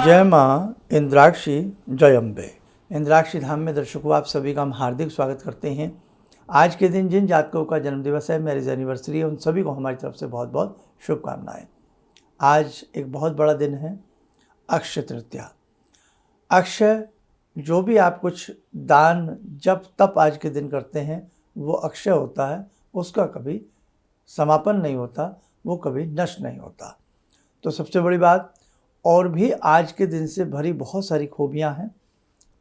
जय माँ इंद्राक्षी जय अम्बे। इंद्राक्षी धाम में दर्शकों आप सभी का हम हार्दिक स्वागत करते हैं। आज के दिन जिन जातकों का जन्मदिवस है, मैरिज एनिवर्सरी है, उन सभी को हमारी तरफ से बहुत बहुत शुभकामनाएं। आज एक बहुत बड़ा दिन है, अक्षय तृतीया। अक्षय, जो भी आप कुछ दान जब तब आज के दिन करते हैं वो अक्षय होता है, उसका कभी समापन नहीं होता, वो कभी नष्ट नहीं होता। तो सबसे बड़ी बात, और भी आज के दिन से भरी बहुत सारी खूबियां हैं,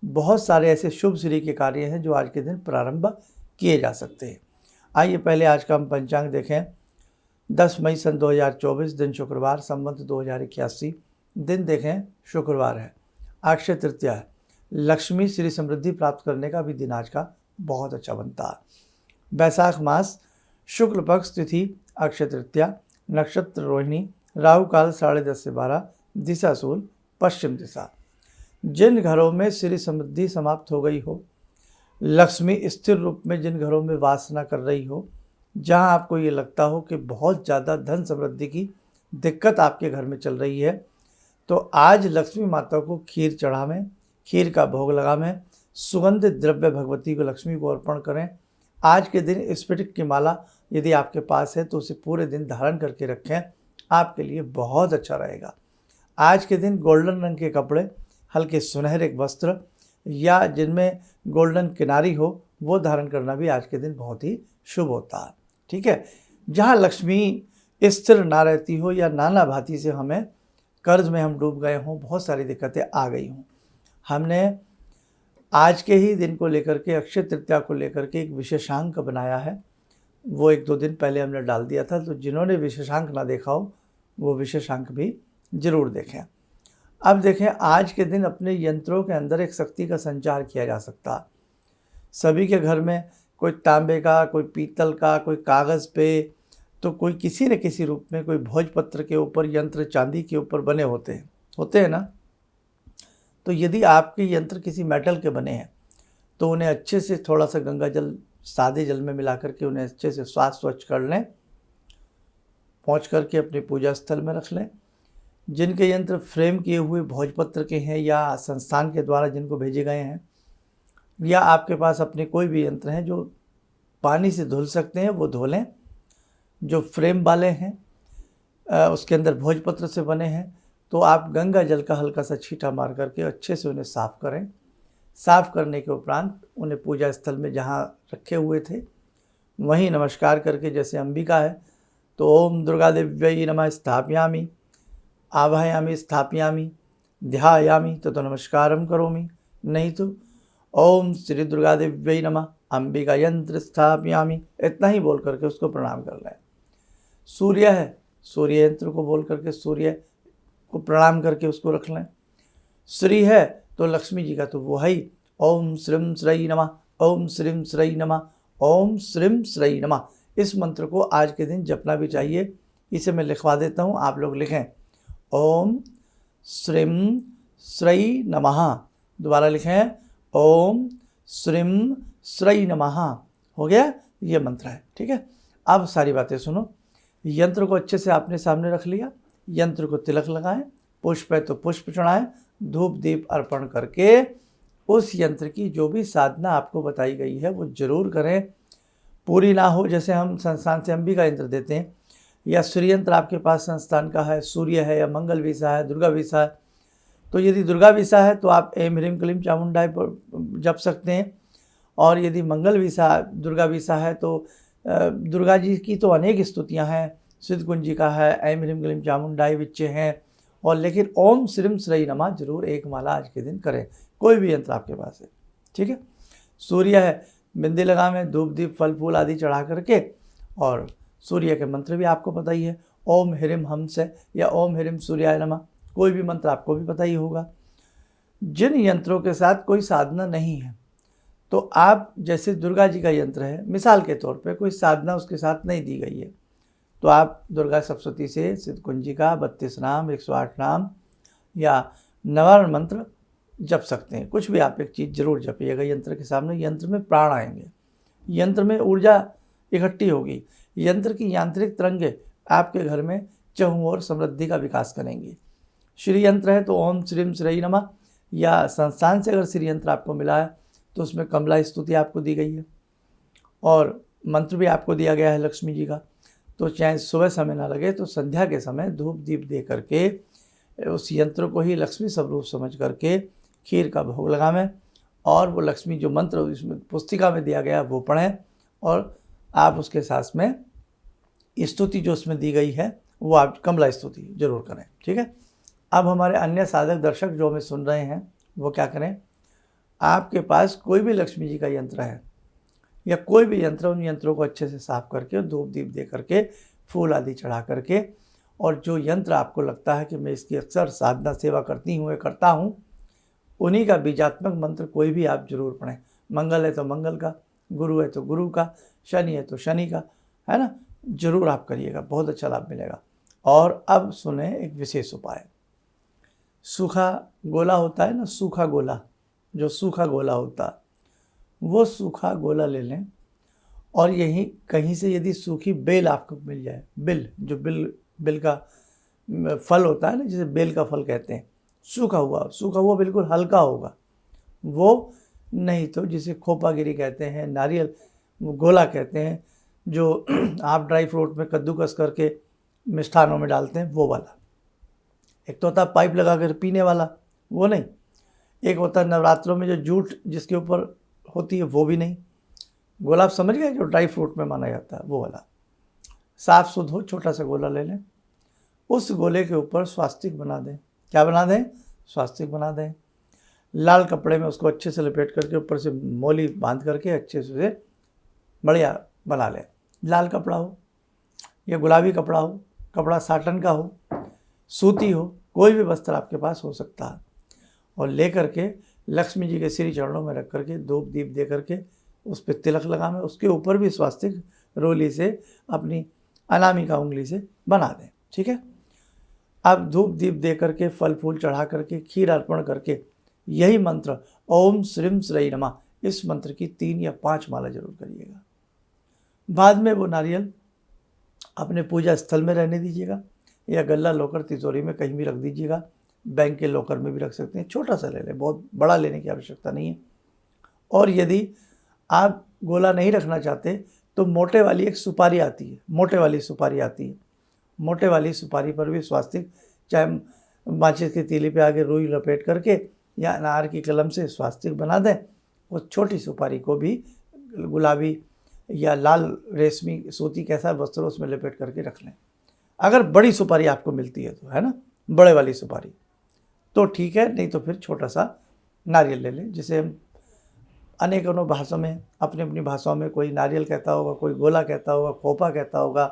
बहुत सारे ऐसे शुभ श्री के कार्य हैं जो आज के दिन प्रारंभ किए जा सकते हैं। आइए पहले आज का हम पंचांग देखें। 10 मई सन 2024, दिन शुक्रवार, संवत 2081, दिन देखें शुक्रवार है, अक्षय तृतीया है। लक्ष्मी श्री समृद्धि प्राप्त करने का भी दिन आज का बहुत अच्छा बनता है। वैशाख मास, शुक्ल पक्ष, तिथि अक्षय तृतीया, नक्षत्र रोहिणी, राहु काल 10:30 से 12, दिशा सूल पश्चिम दिशा। जिन घरों में श्री समृद्धि समाप्त हो गई हो, लक्ष्मी स्थिर रूप में जिन घरों में वासना कर रही हो, जहां आपको ये लगता हो कि बहुत ज़्यादा धन समृद्धि की दिक्कत आपके घर में चल रही है, तो आज लक्ष्मी माता को खीर चढ़ावें, खीर का भोग लगावें, सुगंधित द्रव्य भगवती को, लक्ष्मी को अर्पण करें। आज के दिन स्फटिक की माला यदि आपके पास है तो उसे पूरे दिन धारण करके रखें, आपके लिए बहुत अच्छा रहेगा। आज के दिन गोल्डन रंग के कपड़े, हल्के सुनहरे वस्त्र या जिनमें गोल्डन किनारी हो वो धारण करना भी आज के दिन बहुत ही शुभ होता है। ठीक है, जहाँ लक्ष्मी स्थिर ना रहती हो या नाना भांति से हमें कर्ज में हम डूब गए हों, बहुत सारी दिक्कतें आ गई हों, हमने आज के ही दिन को लेकर के, अक्षय तृतीया को लेकर के एक विशेषांक बनाया है। वो 1-2 दिन पहले हमने डाल दिया था, तो जिन्होंने विशेषांक ना देखा हो वो विशेषांक भी जरूर देखें। अब देखें, आज के दिन अपने यंत्रों के अंदर एक शक्ति का संचार किया जा सकता है। सभी के घर में कोई तांबे का, कोई पीतल का, कोई कागज़ पे, तो कोई किसी न किसी रूप में, कोई भोजपत्र के ऊपर यंत्र चांदी के ऊपर बने होते हैं ना। तो यदि आपके यंत्र किसी मेटल के बने हैं तो उन्हें अच्छे से थोड़ा सा गंगा जल, सादे जल में मिला करके उन्हें अच्छे से स्वच्छ कर लें, पहुँच करके अपने पूजा स्थल में रख लें। जिनके यंत्र फ्रेम किए हुए भोजपत्र के हैं या संस्थान के द्वारा जिनको भेजे गए हैं, या आपके पास अपने कोई भी यंत्र हैं जो पानी से धुल सकते हैं, वो धो लें। जो फ्रेम वाले हैं उसके अंदर भोजपत्र से बने हैं, तो आप गंगा जल का हल्का सा छींटा मार करके अच्छे से उन्हें साफ़ करें। साफ़ करने के उपरांत उन्हें पूजा स्थल में जहाँ रखे हुए थे वहीं नमस्कार करके, जैसे अंबिका है तो ओम दुर्गा देव्यै नमः स्थापयामि, आवाहयामि, स्थापयामि, ध्यायामि तो नमस्कारम करोमि, नहीं तो ओम श्री दुर्गा देव्यै नमः अंबिका यंत्र स्थापयामि, इतना ही बोल करके उसको प्रणाम कर लें। सूर्य है, सूर्य यंत्र को बोल करके सूर्य को प्रणाम करके उसको रख लें। श्री है तो लक्ष्मी जी का तो वो है, ओम श्रीम श्री नमः, ओम श्रीम श्री नमः, ओम श्रीम श्री नमः। इस मंत्र को आज के दिन जपना भी चाहिए। इसे मैं लिखवा देता हूँ, आप लोग लिखें, ओम श्रीम श्री नमः। दोबारा लिखें, ओम श्रीम श्री नमः। हो गया, ये मंत्र है। ठीक है, अब सारी बातें सुनो। यंत्र को अच्छे से आपने सामने रख लिया, यंत्र को तिलक लगाएं, पुष्प है तो पुष्प चढ़ाएं, धूप दीप अर्पण करके उस यंत्र की जो भी साधना आपको बताई गई है वो जरूर करें। पूरी ना हो, जैसे हम संस्थान से अंबिका यंत्र देते हैं या सूर्य यंत्र आपके पास संस्थान का है, सूर्य है या मंगल विसा है, दुर्गा विसा है, तो यदि दुर्गा विसा है तो आप एम ह्रीम क्लीम चामुंडाई पर जप सकते हैं। और यदि मंगल विसा, दुर्गा विसा है तो दुर्गा जी की तो अनेक स्तुतियां हैं, सिद्ध कुंजिका है, एम ह्रीम क्लीम चामुंडाई विच्चे हैं, और लेकिन ओम श्रीम श्री नमः जरूर एक माला आज के दिन करें, कोई भी यंत्र आपके पास है। ठीक है, सूर्य है, बिंदी लगावें, धूप दीप फल फूल आदि चढ़ा करके, और सूर्य के मंत्र भी आपको पता ही है, ओम ह्रीम हंस या ओम ह्रीम सूर्याय नमः, कोई भी मंत्र आपको भी पता ही होगा। जिन यंत्रों के साथ कोई साधना नहीं है, तो आप, जैसे दुर्गा जी का यंत्र है, मिसाल के तौर पे कोई साधना उसके साथ नहीं दी गई है, तो आप दुर्गा सप्तशती से सिद्ध कुंजिका 32 नाम, 108 नाम या नवारण मंत्र जप सकते हैं। कुछ भी आप एक चीज़ जरूर जपिएगा यंत्र के सामने। यंत्र में प्राण आएंगे, यंत्र में ऊर्जा इकट्ठी होगी, यंत्र की यांत्रिक तरंगे आपके घर में चहुं ओर समृद्धि का विकास करेंगी। श्री यंत्र है तो ओम श्रीम श्री नमः, या संस्थान से अगर श्री यंत्र आपको मिला है तो उसमें कमला स्तुति आपको दी गई है और मंत्र भी आपको दिया गया है लक्ष्मी जी का। तो चाहे सुबह समय ना लगे तो संध्या के समय धूप दीप दे करके उस यंत्र को ही लक्ष्मी स्वरूप समझ करके खीर का भोग लगावें और वो लक्ष्मी जो मंत्र इसमें पुस्तिका में दिया गया वो पढ़ें और आप उसके साथ में स्तुति जो उसमें दी गई है वो आप कमला स्तुति जरूर करें। ठीक है। अब हमारे अन्य साधक दर्शक जो हमें सुन रहे हैं वो क्या करें, आपके पास कोई भी लक्ष्मी जी का यंत्र है या कोई भी यंत्र, उन यंत्रों को अच्छे से साफ करके धूप दीप दे करके फूल आदि चढ़ा करके, और जो यंत्र आपको लगता है कि मैं इसकी अक्सर साधना सेवा करती हूँ या करता हूँ, उन्हीं का बीजात्मक मंत्र कोई भी आप जरूर पढ़ें। मंगल है तो मंगल का, गुरु है तो गुरु का, शनि है तो शनि का, है ना, जरूर आप करिएगा, बहुत अच्छा लाभ मिलेगा। और अब सुने एक विशेष उपाय। सूखा गोला होता है ना, सूखा गोला, जो सूखा गोला होता है वो सूखा गोला ले लें और यहीं कहीं से यदि सूखी बेल आपको मिल जाए, बिल जो बिल का फल होता है ना, जिसे बेल का फल कहते हैं, सूखा हुआ बिल्कुल हल्का होगा वो, नहीं तो जिसे खोपागिरी कहते हैं, नारियल गोला कहते हैं, जो आप ड्राई फ्रूट में कद्दूकस करके मिष्ठानों में डालते हैं वो वाला। एक तो होता है पाइप लगा कर पीने वाला, वो नहीं। एक होता है नवरात्रों में जो जूट जिसके ऊपर होती है, वो भी नहीं। गोला आप समझ गए, जो ड्राई फ्रूट में माना जाता है वो वाला। साफ शुद्ध हो छोटा सा गोला ले लें, उस गोले के ऊपर स्वास्तिक बना दें। क्या बना दें? स्वास्तिक बना दें। लाल कपड़े में उसको अच्छे से लपेट करके ऊपर से मोली बांध करके अच्छे से बढ़िया बना लें। लाल कपड़ा हो या गुलाबी कपड़ा हो, कपड़ा साटन का हो, सूती हो, कोई भी वस्त्र आपके पास हो सकता है, और ले करके लक्ष्मी जी के श्री चरणों में रख करके धूप दीप दे करके उस पर तिलक लगावें। उसके ऊपर भी स्वास्तिक रोली से अपनी अनामिका उंगली से बना दें। ठीक है। अब धूप दीप दे करके फल फूल चढ़ा करके खीर अर्पण करके यही मंत्र ओम श्रीम श्री नमः, इस मंत्र की 3 या 5 माला जरूर करिएगा। बाद में वो नारियल अपने पूजा स्थल में रहने दीजिएगा या गल्ला लॉकर तिजोरी में कहीं भी रख दीजिएगा। बैंक के लॉकर में भी रख सकते हैं, छोटा सा ले लें, बहुत बड़ा लेने की आवश्यकता नहीं है। और यदि आप गोला नहीं रखना चाहते तो मोटे वाली एक सुपारी आती है, मोटे वाली सुपारी पर भी स्वास्तिक, चाहे माचिस की तीली पे आगे रुई लपेट करके या अनार की कलम से स्वास्तिक बना दें। उस छोटी सुपारी को भी गुलाबी या लाल रेशमी सूती कैसा वस्त्र उसमें लपेट करके रख लें। अगर बड़ी सुपारी आपको मिलती है तो, है ना, बड़े वाली सुपारी तो ठीक है, नहीं तो फिर छोटा सा नारियल ले लें, जिसे हम अनेकों भाषाओं में, अपनी अपनी भाषाओं में कोई नारियल कहता होगा, कोई गोला कहता होगा, खोपा कहता होगा,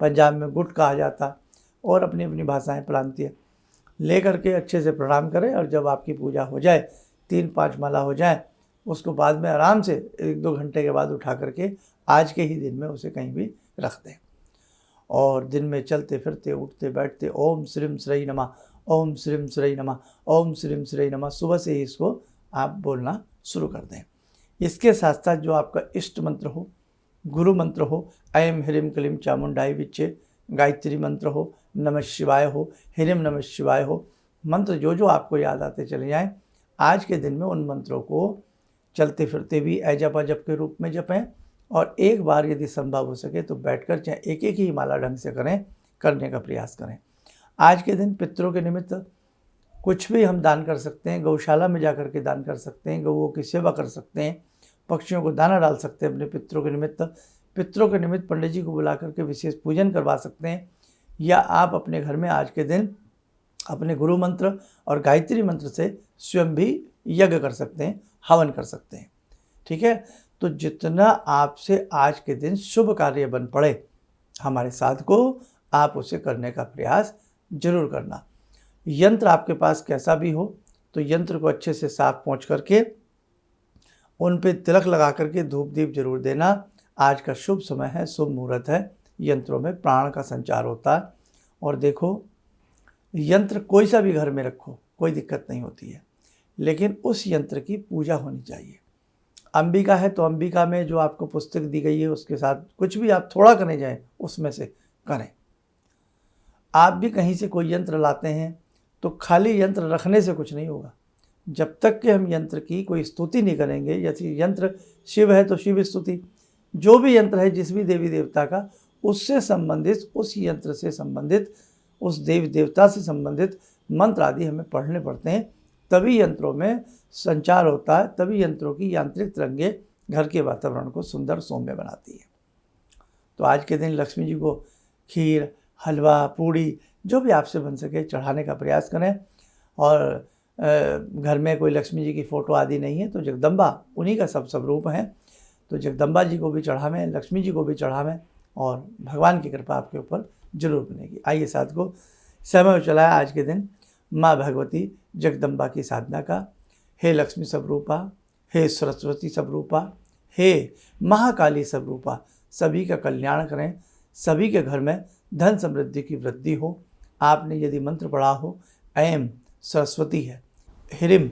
पंजाब में गुट कहा जाता, और अपनी अपनी भाषाएं प्रांतीय। ले करके अच्छे से प्रणाम करें और जब आपकी पूजा हो जाए, 3-5 माला हो जाए, उसको बाद में आराम से 1-2 घंटे के बाद उठा करके आज के ही दिन में उसे कहीं भी रख दें। और दिन में चलते फिरते उठते बैठते ओम श्रीम श्री नमः, ओम श्रीम श्री नमः, ओम श्रीम श्री नमः, सुबह से ही इसको आप बोलना शुरू कर दें। इसके साथ साथ जो आपका इष्ट मंत्र हो, गुरु मंत्र हो, ऐं ह्रीं क्लीं चामुंडाई विच्चे, गायत्री मंत्र हो, नमः शिवाय हो, ह्रीं नमः शिवाय हो, मंत्र जो जो आपको याद आते चले जाएं, आज के दिन में उन मंत्रों को चलते फिरते भी जप के रूप में जपें। और एक बार यदि संभव हो सके तो बैठकर चाहे एक एक ही माला ढंग से करने का प्रयास करें। आज के दिन पितरों के निमित्त कुछ भी हम दान कर सकते हैं, गौशाला में जाकर के दान कर सकते हैं, गौओं की सेवा कर सकते हैं, पक्षियों को दाना डाल सकते हैं अपने पितरों के निमित्त। पितरों के निमित्त पंडित जी को बुला करके विशेष पूजन करवा सकते हैं, या आप अपने घर में आज के दिन अपने गुरु मंत्र और गायत्री मंत्र से स्वयं भी यज्ञ कर सकते हैं, हवन कर सकते हैं। ठीक है। तो जितना आपसे आज के दिन शुभ कार्य बन पड़े हमारे साथ को, आप उसे करने का प्रयास जरूर करना। यंत्र आपके पास कैसा भी हो तो यंत्र को अच्छे से साफ पोंछ करके उन पे तिलक लगा करके धूप दीप जरूर देना। आज का शुभ समय है, शुभ मुहूर्त है, यंत्रों में प्राण का संचार होता है। और देखो, यंत्र कोई सा भी घर में रखो, कोई दिक्कत नहीं होती है, लेकिन उस यंत्र की पूजा होनी चाहिए। अंबिका है तो अंबिका में जो आपको पुस्तक दी गई है उसके साथ कुछ भी आप थोड़ा करने जाएं, उसमें से करें। आप भी कहीं से कोई यंत्र लाते हैं तो खाली यंत्र रखने से कुछ नहीं होगा। जब तक कि हम यंत्र की कोई स्तुति नहीं करेंगे, जैसे यंत्र शिव है तो शिव स्तुति, जो भी यंत्र है जिस भी देवी देवता का, उससे संबंधित, उस यंत्र से संबंधित, उस देवी देवता से संबंधित मंत्र आदि हमें पढ़ने पड़ते हैं, तभी यंत्रों में संचार होता है, तभी यंत्रों की यांत्रिक तरंगें घर के वातावरण को सुंदर सौम्य बनाती है। तो आज के दिन लक्ष्मी जी को खीर, हलवा, पूड़ी जो भी आपसे बन सके चढ़ाने का प्रयास करें। और घर में कोई लक्ष्मी जी की फ़ोटो आदि नहीं है तो जगदम्बा उन्हीं का सब रूप हैं, तो जगदम्बा जी को भी चढ़ावें, लक्ष्मी जी को भी चढ़ावें और भगवान की कृपा आपके ऊपर जरूर बनेगी। आइए साथ को समय चलाया आज के दिन माँ भगवती जगदम्बा की साधना का। हे लक्ष्मी स्वरूपा, हे सरस्वती स्वरूपा, हे महाकाली स्वरूपा, सभी का कल्याण करें, सभी के घर में धन समृद्धि की वृद्धि हो। आपने यदि मंत्र पढ़ा हो, ऐं सरस्वती है, ह्रीं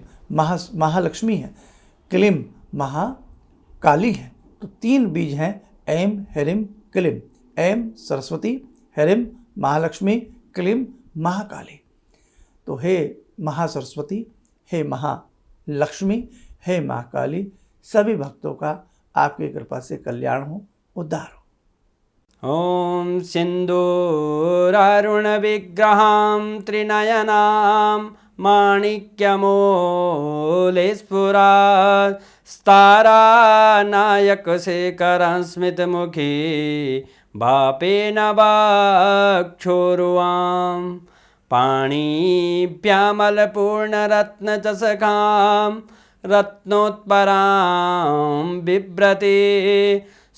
महालक्ष्मी है, क्लीं महाकाली है, तो 3 बीज हैं, ऐं ह्रीं क्लीं, ऐं सरस्वती, ह्रीं महालक्ष्मी, क्लीं महाकाली। तो हे महासरस्वती, हे महालक्ष्मी, हे महाकाली, सभी भक्तों का आपकी कृपा से कल्याण हो, उद्धार हो। ॐ सिन्दूरारुणविग्रहां त्रिनयनां माणिक्यमूलस्फुरात् स्तारानायकशेखरं स्मितमुखी भापेन वाक्षोरुवां पाणिभ्यामलपूर्णरत्नचषकां रत्नोत्परां बिभ्रति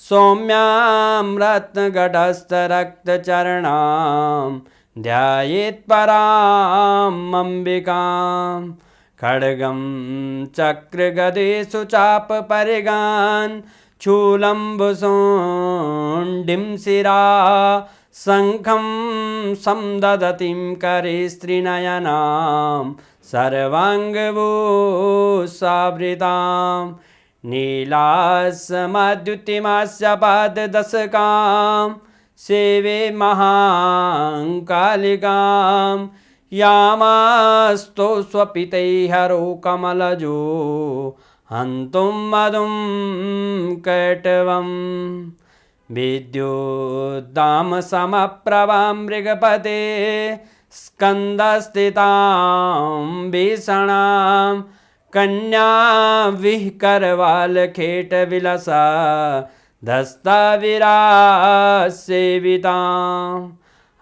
सौम्यां रत्नघटस्थरक्तचरणां ध्यायेत् पराम् अम्बिकां खड्गं चक्रगदेषु चापपरिगान् शूलम्बुशोण्डिं शिरा शङ्खं समदधतीं करे स्त्रीनयनां सर्वाङ्गभूषावृतां नीलासमद्युतिमास्य पाददशकां सेवे महाकालिकां यामास्तो स्वपितैहरो कमलजो हन्तुं मधुं कैटवम् विद्युद्दामसमप्रभां मृगपते स्कन्दस्थितां भीषणां कन्या विहकरवालखेटविलसा धस्ताविरासेवितां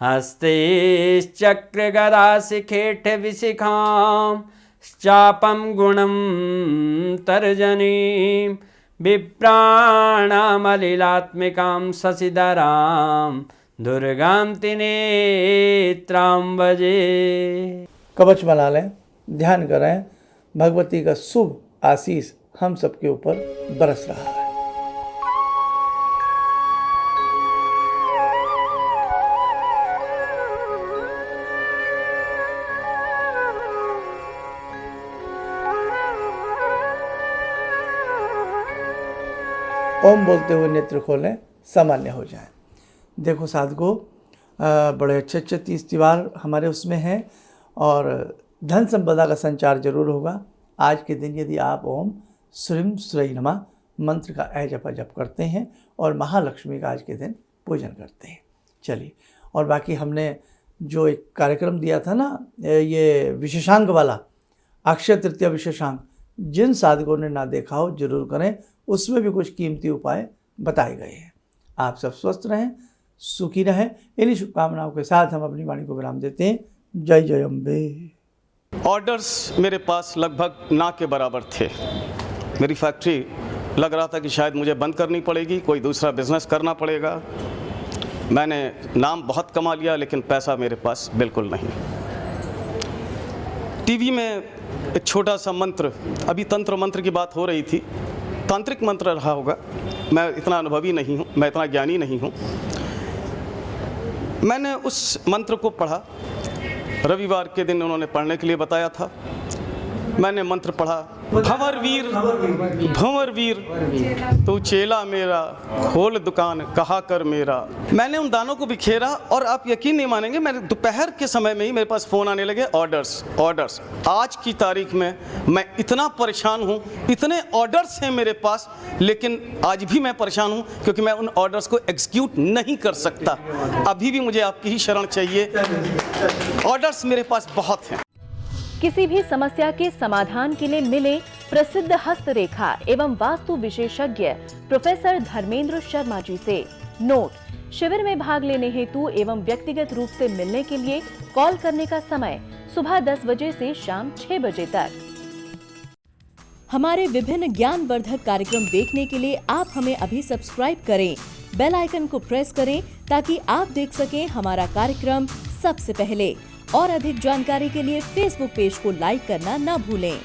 हस्तेश्चक्रगदाशिखेटविशिखां चापं गुणं तर्जनीं विप्राणामलिलात्मिकां शशिधरां दुर्गां त्रिनेत्रां भजे। कवच बना लें, ध्यान करें, भगवती का शुभ आशीष हम सबके ऊपर बरस रहा है। ओम बोलते हुए नेत्र खोलें, सामान्य हो जाए। देखो साधको, बड़े अच्छे 30 त्योहार हमारे उसमें हैं और धन संपदा का संचार जरूर होगा। आज के दिन यदि आप ओम श्रीं श्री नमः मंत्र का जप करते हैं और महालक्ष्मी का आज के दिन पूजन करते हैं। चलिए, और बाकी हमने जो एक कार्यक्रम दिया था ना, ये विशेषांक वाला, अक्षय तृतीया विशेषांक, जिन साधकों ने ना देखा हो जरूर करें, उसमें भी कुछ कीमती उपाय बताए गए हैं। आप सब स्वस्थ रहें, सुखी रहें। इन्हीं शुभकामनाओं के साथ हम अपनी वाणी को विराम देते हैं। जय जय अम्बे। ऑर्डर्स मेरे पास लगभग ना के बराबर थे। मेरी फैक्ट्री लग रहा था कि शायद मुझे बंद करनी पड़ेगी, कोई दूसरा बिजनेस करना पड़ेगा। मैंने नाम बहुत कमा लिया लेकिन पैसा मेरे पास बिल्कुल नहीं। टीवी में एक छोटा सा मंत्र, अभी तंत्र मंत्र की बात हो रही थी, तांत्रिक मंत्र रहा होगा, मैं इतना अनुभवी नहीं हूँ, मैं इतना ज्ञानी नहीं हूँ। मैंने उस मंत्र को पढ़ा, रविवार के दिन उन्होंने पढ़ने के लिए बताया था। मैंने मंत्र पढ़ा, भंवर वीर तू चेला मेरा, खोल दुकान कहा कर मेरा। मैंने उन दानों को बिखेरा और आप यकीन नहीं मानेंगे, मैंने दोपहर के समय में ही मेरे पास फ़ोन आने लगे, ऑर्डर्स। आज की तारीख में मैं इतना परेशान हूँ, इतने ऑर्डर्स हैं मेरे पास, लेकिन आज भी मैं परेशान हूँ क्योंकि मैं उन ऑर्डर्स को एग्जीक्यूट नहीं कर सकता। अभी भी मुझे आपकी ही शरण चाहिए, ऑर्डर्स मेरे पास बहुत हैं। किसी भी समस्या के समाधान के लिए मिले प्रसिद्ध हस्तरेखा एवं वास्तु विशेषज्ञ प्रोफेसर धर्मेंद्र शर्मा जी से। नोट: शिविर में भाग लेने हेतु एवं व्यक्तिगत रूप से मिलने के लिए कॉल करने का समय सुबह 10 बजे से शाम 6 बजे तक। हमारे विभिन्न ज्ञानवर्धक कार्यक्रम देखने के लिए आप हमें अभी सब्सक्राइब करें, बेल आइकन को प्रेस करें ताकि आप देख सकें हमारा कार्यक्रम सबसे पहले। और अधिक जानकारी के लिए फेसबुक पेज को लाइक करना न भूलें।